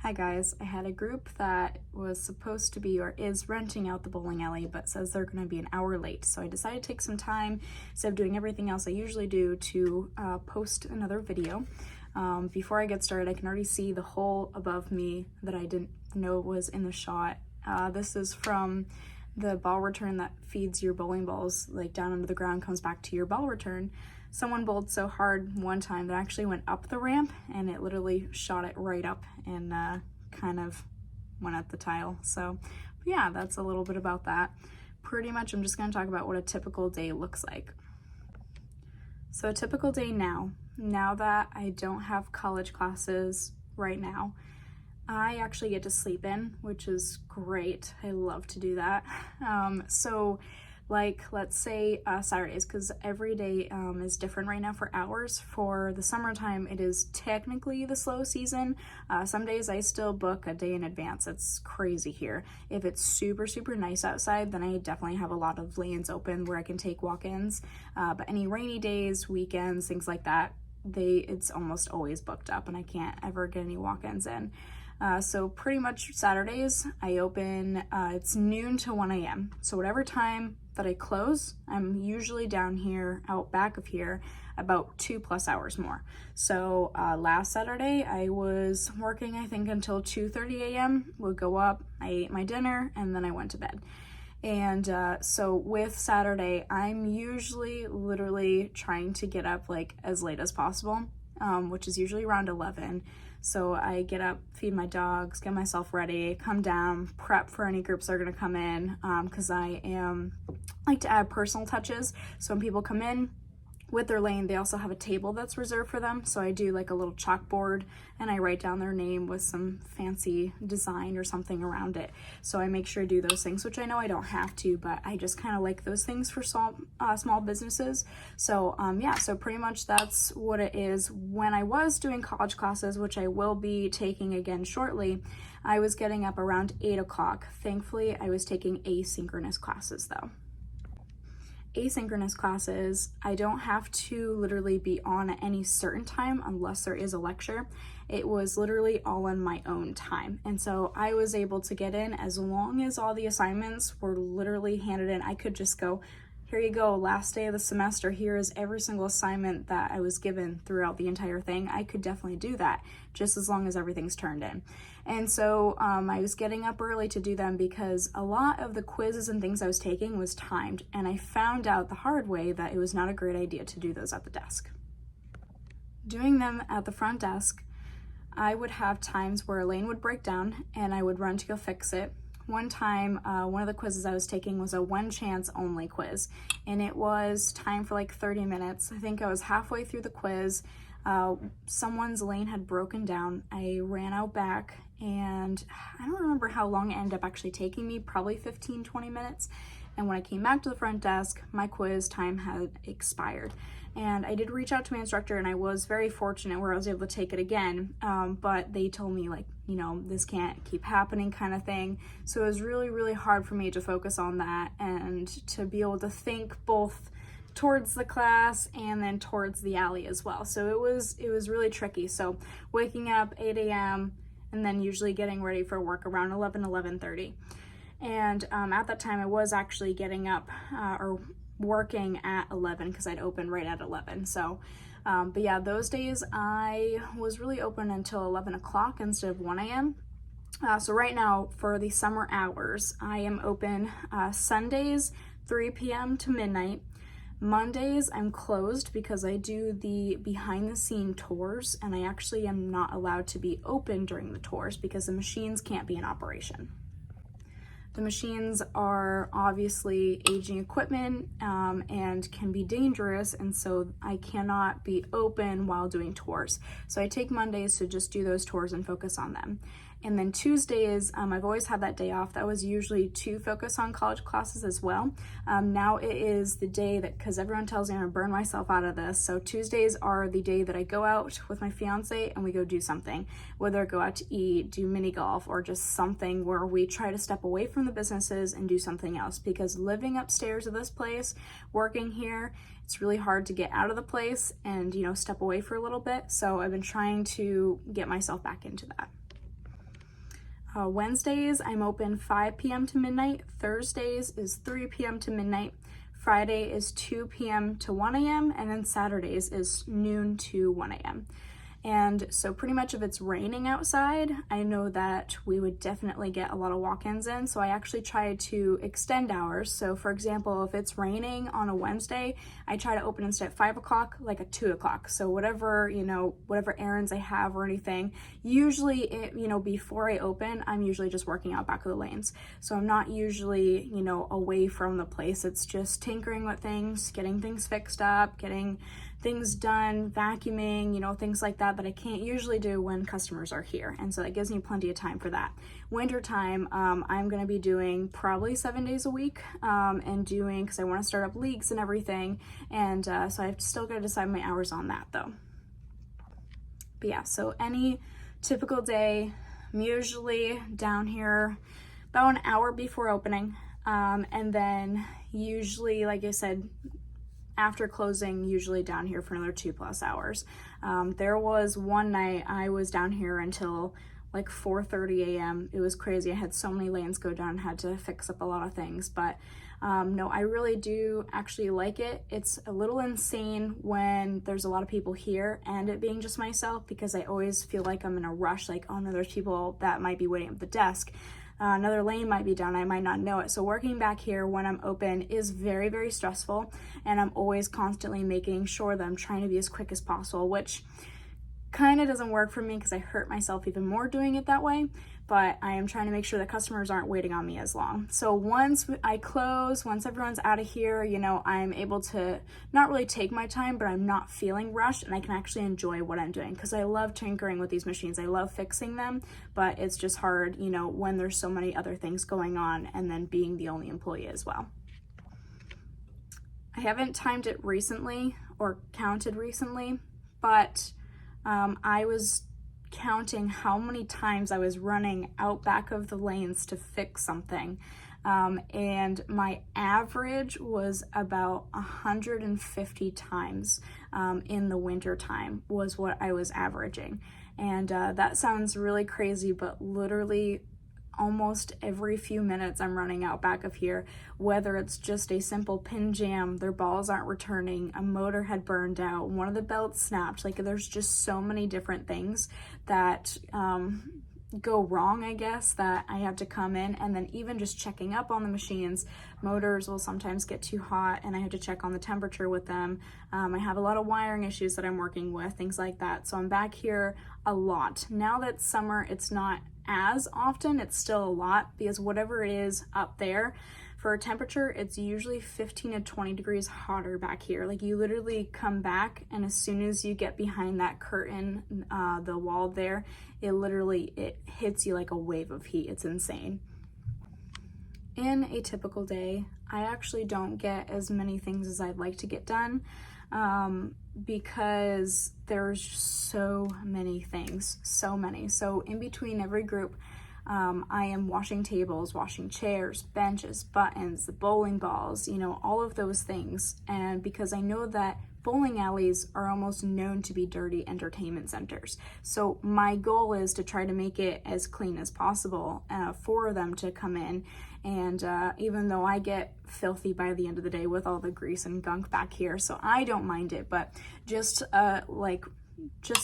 Hi guys, I had a group that was supposed to be or is renting out the bowling alley but says they're going to be an hour late. So I decided to take some time instead of doing everything else I usually do to post another video. Before I get started, I can already see the hole above me that I didn't know was in the shot. This is from the ball return that feeds your bowling balls like down under the ground, comes back to your ball return. Someone bowled so hard one time that I actually went up the ramp and it literally shot it right up and kind of went at the tile. So yeah, that's a little bit about that. Pretty much I'm just going to talk about what a typical day looks like. So a typical day now that I don't have college classes right now, I actually get to sleep in, which is great. I love to do that. So like, let's say Saturdays, because every day is different right now for hours. For the summertime, it is technically the slow season. Some days I still book a day in advance. It's crazy here. If it's super, super nice outside, then I definitely have a lot of lanes open where I can take walk-ins. But any rainy days, weekends, things like that, it's almost always booked up and I can't ever get any walk-ins in. So pretty much Saturdays, I open, it's noon to 1 a.m. So whatever time that I close, I'm usually down here, out back of here, about 2+ hours more. So last Saturday, I was working, I think, until 2:30 a.m. Would go up, I ate my dinner, and then I went to bed. And so with Saturday, I'm usually literally trying to get up like as late as possible, which is usually around 11. So I get up, feed my dogs, get myself ready, come down, prep for any groups that are gonna come in, because I like to add personal touches. So when people come in with their lane, they also have a table that's reserved for them. So I do like a little chalkboard and I write down their name with some fancy design or something around it. So I make sure to do those things, which I know I don't have to, but I just kind of like those things for small businesses. So yeah, so pretty much that's what it is. When I was doing college classes, which I will be taking again shortly, I was getting up around 8 o'clock. Thankfully, I was taking asynchronous classes though. Asynchronous classes, I don't have to literally be on at any certain time unless there is a lecture. It was literally all on my own time. And so I was able to get in as long as all the assignments were literally handed in. I could just go, here you go, last day of the semester, here is every single assignment that I was given throughout the entire thing. I could definitely do that just as long as everything's turned in. And so I was getting up early to do them because a lot of the quizzes and things I was taking was timed, and I found out the hard way that it was not a great idea to do those at the desk. Doing them at the front desk, I would have times where a lane would break down and I would run to go fix it. One time, one of the quizzes I was taking was a one chance only quiz, and it was time for like 30 minutes. I think I was halfway through the quiz. Someone's lane had broken down. I ran out back, and I don't remember how long it ended up actually taking me, probably 15-20 minutes. And when I came back to the front desk, my quiz time had expired. And I did reach out to my instructor, and I was very fortunate where I was able to take it again. But they told me, like, you know, this can't keep happening kind of thing. So it was really, really hard for me to focus on that and to be able to think both towards the class and then towards the alley as well. So it was really tricky. So waking up 8 a.m. and then usually getting ready for work around 11:30. And at that time I was actually getting up or working at 11 because I'd open right at 11. So but yeah, those days I was really open until 11 o'clock instead of 1 a.m. So right now for the summer hours, I am open Sundays 3 p.m. to midnight. Mondays I'm closed because I do the behind the scene tours, and I actually am not allowed to be open during the tours because the machines can't be in operation. The machines are obviously aging equipment and can be dangerous, and so I cannot be open while doing tours. So I take Mondays to just do those tours and focus on them. And then Tuesdays, I've always had that day off. That was usually to focus on college classes as well. Now it is the day that, because everyone tells me I'm gonna burn myself out of this, so Tuesdays are the day that I go out with my fiance and we go do something, whether go out to eat, do mini golf, or just something where we try to step away from the businesses and do something else. Because living upstairs of this place, working here, it's really hard to get out of the place and, you know, step away for a little bit. So I've been trying to get myself back into that. Wednesdays, I'm open 5 p.m. to midnight. Thursdays is 3 p.m. to midnight. Friday is 2 p.m. to 1 a.m. And then Saturdays is noon to 1 a.m. And so pretty much if it's raining outside, I know that we would definitely get a lot of walk-ins in. So I actually try to extend hours. So for example, if it's raining on a Wednesday, I try to open instead at 5 o'clock, like at 2 o'clock. So whatever, whatever errands I have or anything, usually, before I open, I'm usually just working out back of the lanes. So I'm not usually, away from the place. It's just tinkering with things, getting things fixed up, getting things done, vacuuming, things like that I can't usually do when customers are here. And so that gives me plenty of time for that. Winter time, I'm going to be doing probably 7 days a week and doing, because I want to start up leagues and everything. And so I've still got to decide my hours on that though. But yeah, so any typical day, I'm usually down here about an hour before opening. And then usually, like I said, after closing, usually down here for another 2+ hours. There was one night I was down here until like 4:30 a.m. It was crazy. I had so many lanes go down, had to fix up a lot of things, but no, I really do actually like it. It's a little insane when there's a lot of people here and it being just myself, because I always feel like I'm in a rush, like, oh no, there's people that might be waiting at the desk. Another lane might be down, I might not know it. So working back here when I'm open is very, very stressful, and I'm always constantly making sure that I'm trying to be as quick as possible, which kind of doesn't work for me because I hurt myself even more doing it that way. But I am trying to make sure that customers aren't waiting on me as long. So once I close, once everyone's out of here, I'm able to not really take my time, but I'm not feeling rushed and I can actually enjoy what I'm doing, because I love tinkering with these machines. I love fixing them, but it's just hard, when there's so many other things going on and then being the only employee as well. I haven't timed it recently or counted recently, but I was counting how many times I was running out back of the lanes to fix something, and my average was about 150 times in the winter time was what I was averaging. And that sounds really crazy, but literally almost every few minutes I'm running out back of here, whether it's just a simple pin jam, their balls aren't returning, a motor had burned out, one of the belts snapped. Like, there's just so many different things that go wrong, I guess, that I have to come in. And then even just checking up on the machines, motors will sometimes get too hot and I have to check on the temperature with them. I have a lot of wiring issues that I'm working with, things like that. So I'm back here a lot. Now that summer, it's not as often, it's still a lot, because whatever it is up there for a temperature, it's usually 15 to 20 degrees hotter back here. Like, you literally come back and as soon as you get behind that curtain, the wall there, it hits you like a wave of heat. It's insane. In a typical day, I actually don't get as many things as I'd like to get done, because there's so many things, so many. So in between every group, I am washing tables, washing chairs, benches, buttons, the bowling balls, all of those things. And because I know that bowling alleys are almost known to be dirty entertainment centers. So my goal is to try to make it as clean as possible for them to come in. And even though I get filthy by the end of the day with all the grease and gunk back here, so I don't mind it, but just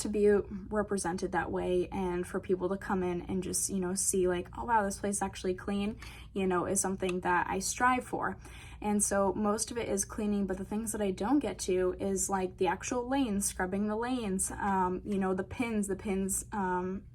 to be represented that way and for people to come in and just, see like, oh wow, this place is actually clean, is something that I strive for. And so most of it is cleaning, but the things that I don't get to is like the actual lanes, scrubbing the lanes, the pins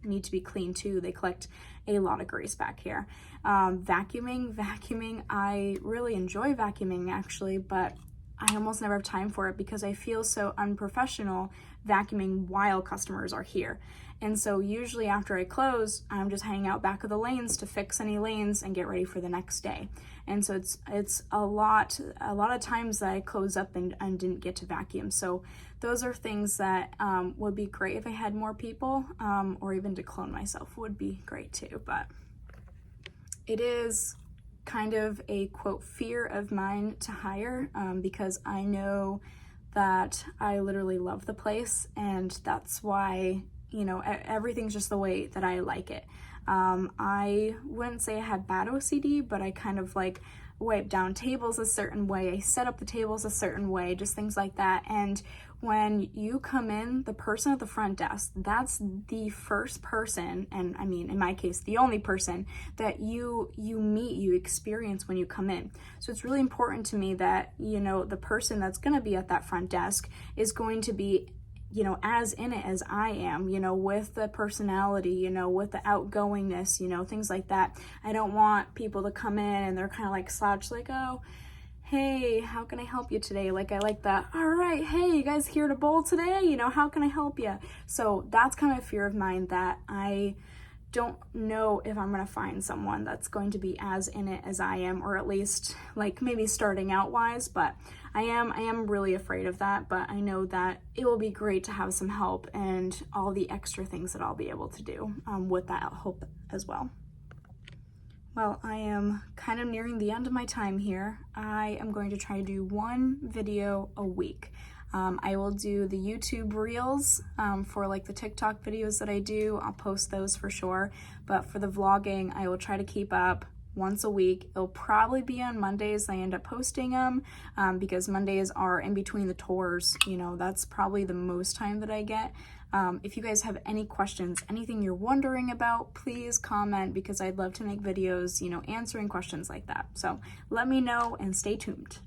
need to be cleaned too. They collect a lot of grease back here. Vacuuming, I really enjoy vacuuming actually, but I almost never have time for it because I feel so unprofessional vacuuming while customers are here. And so usually after I close, I'm just hanging out back of the lanes to fix any lanes and get ready for the next day. And so it's a lot of times that I close up and didn't get to vacuum. So those are things that would be great if I had more people, or even to clone myself would be great too. But it is kind of a quote fear of mine to hire, because I know that I literally love the place, and that's why you know, everything's just the way that I like it. I wouldn't say I had bad OCD, but I kind of like wipe down tables a certain way, I set up the tables a certain way, just things like that. And when you come in, the person at the front desk, that's the first person, and I mean, in my case, the only person that you meet, you experience when you come in. So it's really important to me that, you know, the person that's going to be at that front desk is going to be, you know, as in it as I am, you know, with the personality, you know, with the outgoingness, you know, things like that. I don't want people to come in and they're kind of like slouched, like, oh, hey, how can I help you today? Like, I like that, all right, hey, you guys here to bowl today? You know, how can I help you? So that's kind of a fear of mine, that I don't know if I'm going to find someone that's going to be as in it as I am, or at least like maybe starting out wise, but I am really afraid of that. But I know that it will be great to have some help and all the extra things that I'll be able to do with that help as well. Well, I am kind of nearing the end of my time here. I am going to try to do one video a week. I will do the YouTube Reels for like the TikTok videos that I do. I'll post those for sure. But for the vlogging, I will try to keep up once a week. It'll probably be on Mondays I end up posting them because Mondays are in between the tours. You know, that's probably the most time that I get. If you guys have any questions, anything you're wondering about, please comment, because I'd love to make videos, you know, answering questions like that. So let me know and stay tuned.